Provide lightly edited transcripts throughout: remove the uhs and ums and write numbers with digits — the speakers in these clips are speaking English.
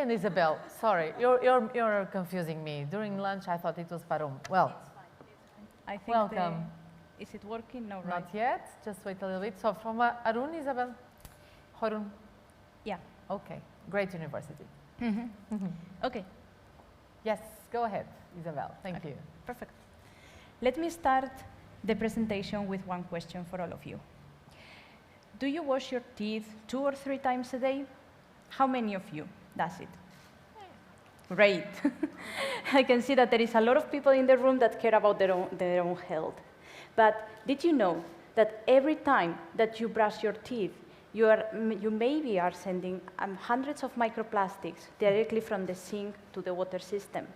and Isabel. Sorry, you're confusing me. During lunch, I thought it was Parum. Well, I think welcome. Is it working? No, right? Not yet. Just wait a little bit. So from Arun, Isabel? Harun? Yeah. Okay. Great university. Okay. Yes, go ahead, Isabel. Thank you. Perfect. Let me start the presentation with one question for all of you. Do you wash your teeth 2 or 3 times a day? How many of you does it? Great. I can see that there is a lot of people in the room that care about their own health. But did you know that every time that you brush your teeth, you maybe are sending hundreds of microplastics directly from the sink to the water system?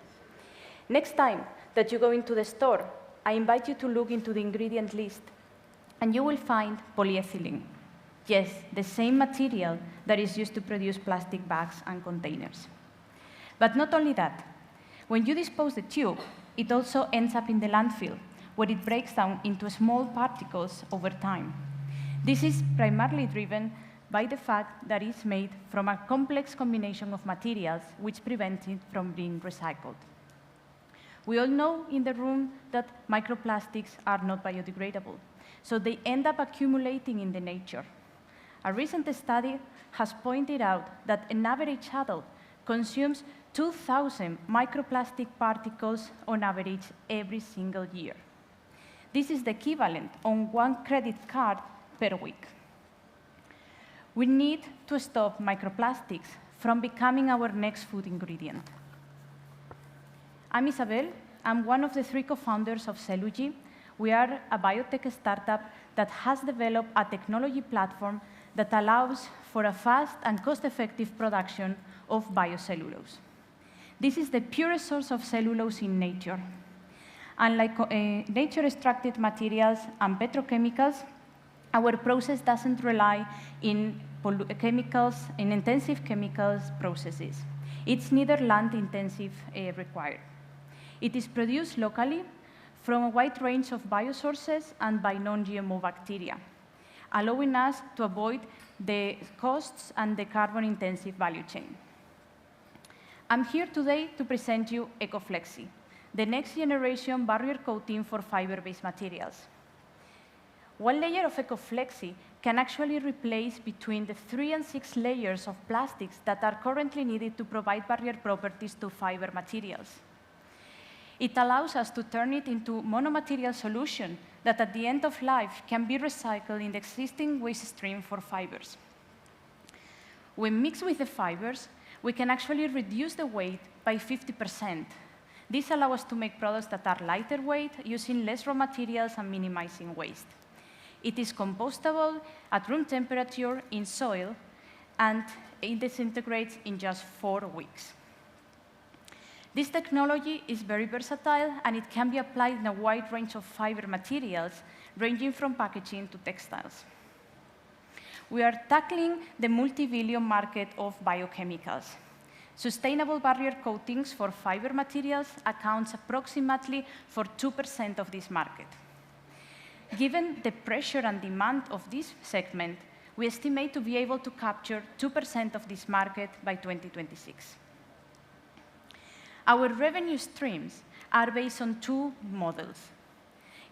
Next time that you go into the store, I invite you to look into the ingredient list, and you will find polyethylene. Yes, the same material that is used to produce plastic bags and containers. But not only that, when you dispose the tube, it also ends up in the landfill, where it breaks down into small particles over time. This is primarily driven by the fact that it's made from a complex combination of materials which prevents it from being recycled. We all know in the room that microplastics are not biodegradable, so they end up accumulating in the nature. A recent study has pointed out that an average adult consumes 2,000 microplastic particles on average every single year. This is the equivalent on 1 credit card per week. We need to stop microplastics from becoming our next food ingredient. I'm Isabel. I'm one of the 3 co-founders of Cellugy. We are a biotech startup that has developed a technology platform that allows for a fast and cost-effective production of biocellulose. This is the purest source of cellulose in nature. Unlike nature-extracted materials and petrochemicals, our process doesn't rely in intensive chemicals processes. It's neither land-intensive required. It is produced locally from a wide range of biosources and by non-GMO bacteria, allowing us to avoid the costs and the carbon-intensive value chain. I'm here today to present you EcoFLEXY, the next generation barrier coating for fiber-based materials. One layer of EcoFLEXY can actually replace between the 3 and 6 layers of plastics that are currently needed to provide barrier properties to fiber materials. It allows us to turn it into monomaterial solution that at the end of life can be recycled in the existing waste stream for fibers. When mixed with the fibers, we can actually reduce the weight by 50%. This allows us to make products that are lighter weight, using less raw materials and minimizing waste. It is compostable at room temperature in soil, and it disintegrates in just 4 weeks. This technology is very versatile, and it can be applied in a wide range of fiber materials, ranging from packaging to textiles. We are tackling the multi-billion market of biochemicals. Sustainable barrier coatings for fiber materials accounts approximately for 2% of this market. Given the pressure and demand of this segment, we estimate to be able to capture 2% of this market by 2026. Our revenue streams are based on 2 models.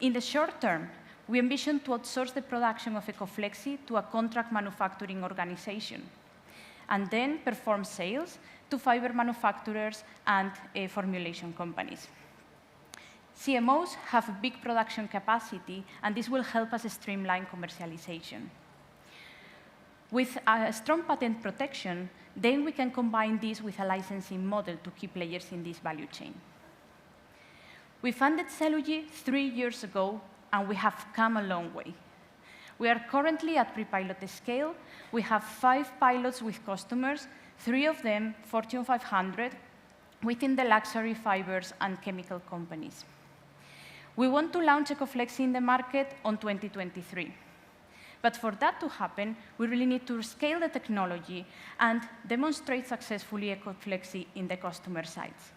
In the short term, we envision to outsource the production of EcoFLEXY to a contract manufacturing organization, and then perform sales to fiber manufacturers and formulation companies. CMOs have big production capacity, and this will help us streamline commercialization. With a strong patent protection, then we can combine this with a licensing model to key players in this value chain. We funded Cellugy 3 years ago, and we have come a long way. We are currently at pre-pilot scale. We have 5 pilots with customers, 3 of them Fortune 500, within the luxury fibers and chemical companies. We want to launch EcoFLEXY in the market on 2023. But for that to happen, we really need to scale the technology and demonstrate successfully EcoFLEXY in the customer sites.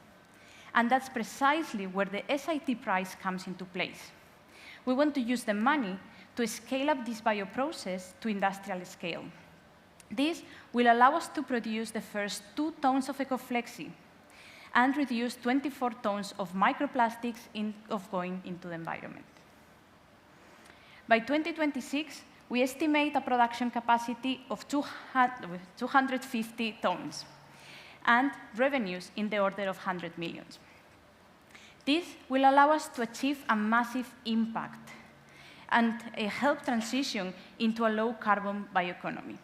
And that's precisely where the SIT price comes into place. We want to use the money to scale up this bioprocess to industrial scale. This will allow us to produce the first 2 tons of EcoFLEXY and reduce 24 tons of microplastics going into the environment. By 2026, we estimate a production capacity of 250 tons and revenues in the order of 100 million. This will allow us to achieve a massive impact and help transition into a low-carbon bioeconomy.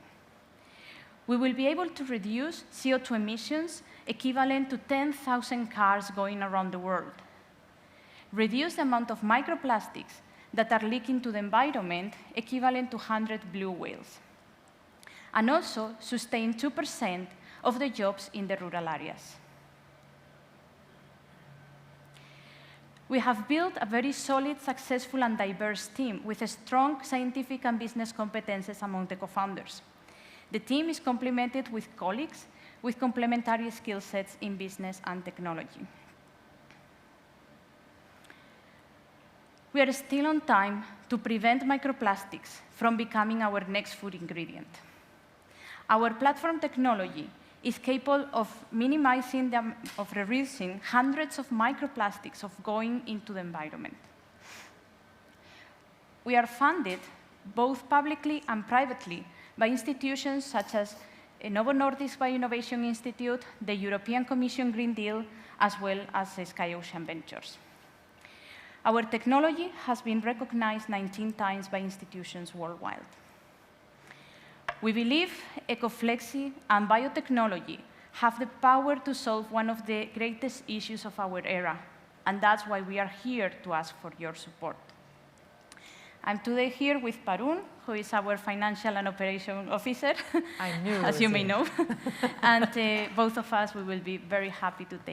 We will be able to reduce CO2 emissions equivalent to 10,000 cars going around the world, reduce the amount of microplastics that are leaking to the environment equivalent to 100 blue whales, and also sustain 2% of the jobs in the rural areas. We have built a very solid, successful, and diverse team with strong scientific and business competences among the co-founders. The team is complemented with colleagues with complementary skill sets in business and technology. We are still on time to prevent microplastics from becoming our next food ingredient. Our platform technology is capable of minimizing of reducing hundreds of microplastics going into the environment. We are funded both publicly and privately by institutions such as Novo Nordisk Bioinnovation Institute, the European Commission Green Deal, as well as Sky Ocean Ventures. Our technology has been recognized 19 times by institutions worldwide. We believe EcoFLEXY and biotechnology have the power to solve one of the greatest issues of our era, and that's why we are here to ask for your support. I'm today here with Parun, who is our Financial and Operation Officer, I knew as you may know. And both of us, we will be very happy to take